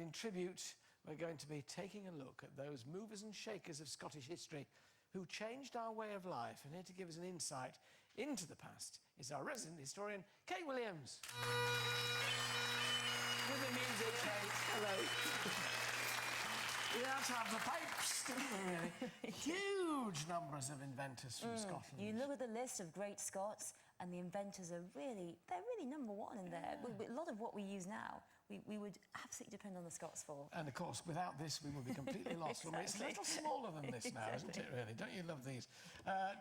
in tribute, we're going to be taking a look at those movers and shakers of Scottish history who changed our way of life. And here to give us an insight into the past is our resident historian, Kate Williams. With the music, Kate. Hello. We had to have the pipes, didn't we, really? Huge numbers of inventors from Scotland. You look at the list of great Scots, and the inventors are really, they're really number one in there. A lot of what we use now, we would absolutely depend on the Scots for. And, of course, without this, we would be completely lost. Exactly. It's a little smaller than this now, isn't it, really? Don't you love these?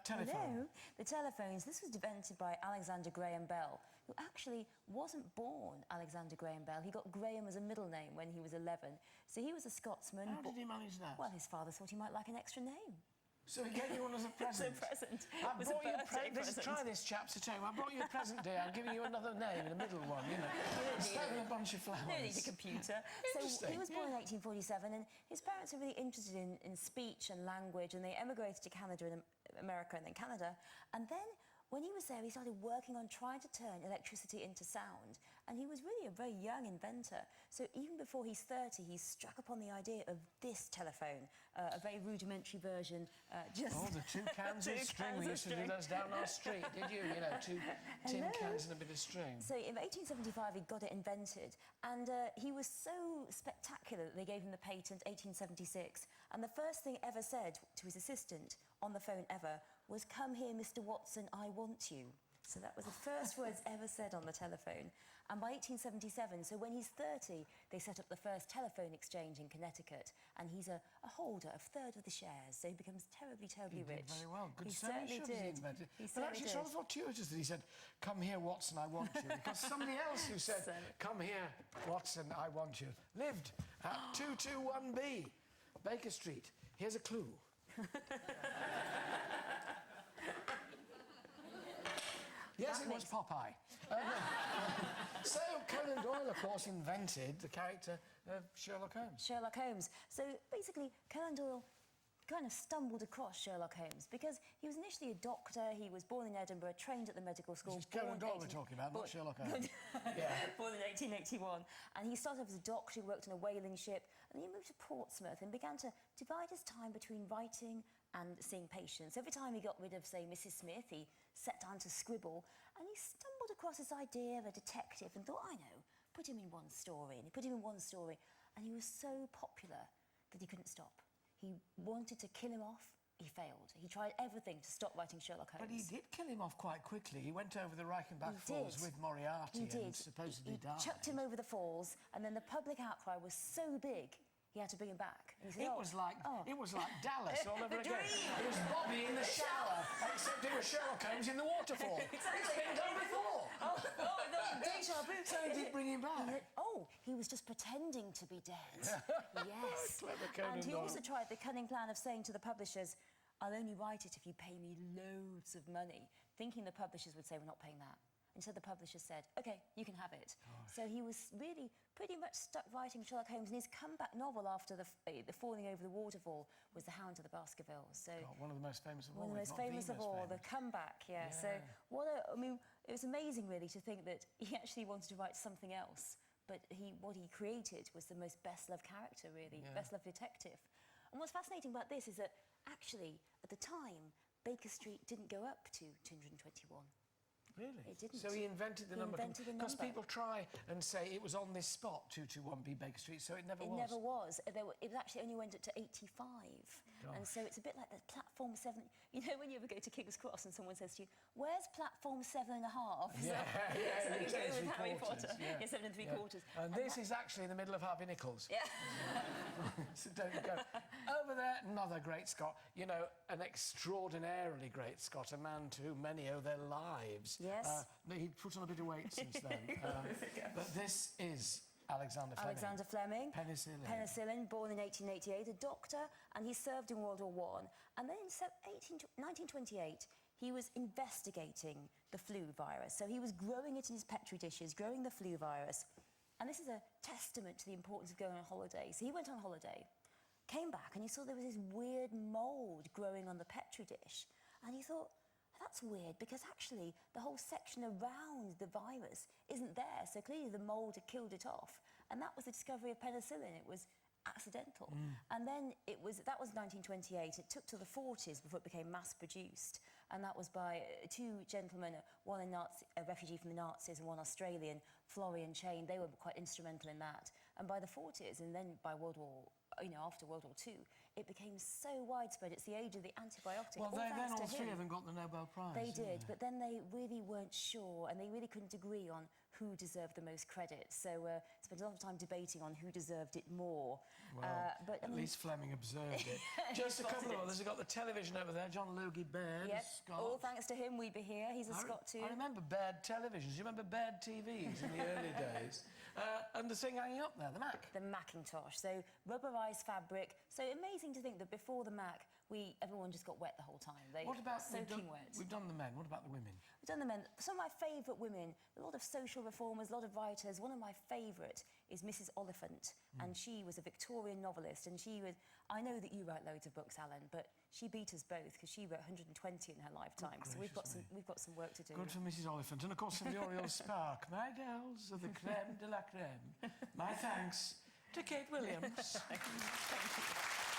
Telephone. No, the telephones, this was invented by Alexander Graham Bell, who actually wasn't born Alexander Graham Bell. He got Graham as a middle name when he was 11. So he was a Scotsman. How did he manage that? Well, his father thought he might like an extra name. So he gave you one as a present? As a present. I brought you a present. Try this, chaps, at home. I brought you a present, dear. I'm giving you another name, the middle one, you know. Instead of a bunch of flowers. You don't need a computer. So he was born in 1847, and his parents were really interested in speech and language, and they emigrated to Canada and America and then Canada. And then, when he was there, he started working on trying to turn electricity into sound. And he was really a very young inventor. So even before he's 30, he struck upon the idea of this telephone, a very rudimentary version. Oh, the two cans of string. We used to do those down our street, did you? You know, two tin cans and a bit of string. So in 1875, he got it invented. And he was so spectacular that they gave him the patent 1876. And the first thing ever said to his assistant on the phone ever was, "Come here, Mr. Watson, I want you." So that was the first words ever said on the telephone. And by 1877, so when he's 30, they set up the first telephone exchange in Connecticut, and he's a holder of a third of the shares, so he becomes terribly, terribly rich. He did very well. Good he certainly did. But actually, it's rather fortuitous that he said, "Come here, Watson, I want you," because somebody else who said, "Come here, Watson, I want you," lived at 221B, Baker Street. Here's a clue. Yes, it was Popeye. So Conan Doyle, of course, invented the character of Sherlock Holmes. Sherlock Holmes. So basically, Conan Doyle kind of stumbled across Sherlock Holmes because he was initially a doctor. He was born in Edinburgh, trained at the medical school. This is Conan Doyle we're talking about, not Sherlock Holmes. Yeah. Born in 1881. And he started off as a doctor, he worked on a whaling ship, and he moved to Portsmouth and began to divide his time between writing and seeing patients. Every time he got rid of, say, Mrs. Smith, he sat down to scribble, and he stumbled across this idea of a detective and thought, I know, put him in one story. And he put him in one story, and he was so popular that he couldn't stop. He wanted to kill him off. He failed. He tried everything to stop writing Sherlock Holmes. But he did kill him off quite quickly. He went over the Reichenbach Falls with Moriarty and supposedly died. He chucked him over the falls, and then the public outcry was so big, he had to bring him back. And he said, it was like Dallas all over again. It was Bobby in the shower, except it was Sherlock Holmes in the waterfall. Exactly. It's been done before. Deja vu. So he did bring him back. He was just pretending to be dead. Yes. Clever Conan And he Doyle. also tried the cunning plan of saying to the publishers, "I'll only write it if you pay me loads of money," thinking the publishers would say, "We're not paying that." Instead, the publishers said, OK, you can have it. Gosh. So he was really pretty much stuck writing Sherlock Holmes, and his comeback novel after the falling over the waterfall was The Hound of the Baskervilles. So one of the most famous of all. One of the most famous of all, the comeback, yeah. So I mean, it was amazing, really, to think that he actually wanted to write something else, but what he created was the most best-loved character, really, best-loved detective. And what's fascinating about this is that, actually, at the time, Baker Street didn't go up to 221. Really? It didn't. So he invented the number. Because people try and say it was on this spot, 221B Baker Street, so it never was. It never was. It actually only went up to 85. Gosh. And so it's a bit like the platform 7. You know, when you ever go to King's Cross and someone says to you, "Where's platform 7.5?" Yeah, so you go with Harry Potter. Yeah, 7 3/4. And this is actually in the middle of Harvey Nichols. Yeah. So don't go. Over there, another great Scot. You know, an extraordinarily great Scot, a man to whom many owe their lives. Yes. He'd put on a bit of weight since then. But this is Alexander Fleming. Alexander Fleming. Penicillin. Penicillin, born in 1888, a doctor, and he served in World War I. And then in 1928, he was investigating the flu virus. So he was growing it in his petri dishes, growing the flu virus. And this is a testament to the importance of going on holiday. So he went on holiday, came back, and he saw there was this weird mould growing on the petri dish. And he thought, that's weird, because actually the whole section around the virus isn't there, so clearly the mould had killed it off. And that was the discovery of penicillin. It was accidental. And then that was 1928. It took till the 40s before it became mass-produced. And that was by two gentlemen, one a refugee from the Nazis and one Australian, Florian Chain. They were quite instrumental in that. And by the 40s, and then by after World War II, it became so widespread. It's the age of the antibiotic. Well, all three of them got the Nobel Prize. They did, but then they really weren't sure, and they really couldn't agree on who deserved the most credit. So spent a lot of time debating on who deserved it more. Well, but at least Fleming observed it. Just a couple of others. We've got the television over there, John Logie Baird, yep. Scott. All thanks to him, we'd be here. He's a Scot too. I remember Baird televisions. You remember Baird TVs in the early days? And the thing hanging up there, the Mac. The Macintosh. So rubberised fabric. So amazing to think that before the Mac, everyone just got wet the whole time. What about soaking wet? We've done the men. What about the women? We've done the men. Some of my favourite women, a lot of social reformers, a lot of writers. One of my favourite is Mrs. Oliphant, and she was a Victorian novelist, and I know that you write loads of books, Alan, but she beat us both because she wrote 120 in her lifetime. So we've got some work to do. Good for Mrs. Oliphant, and of course from Muriel Spark, my girls are the creme de la creme. My thanks to Kate Williams. Thank you.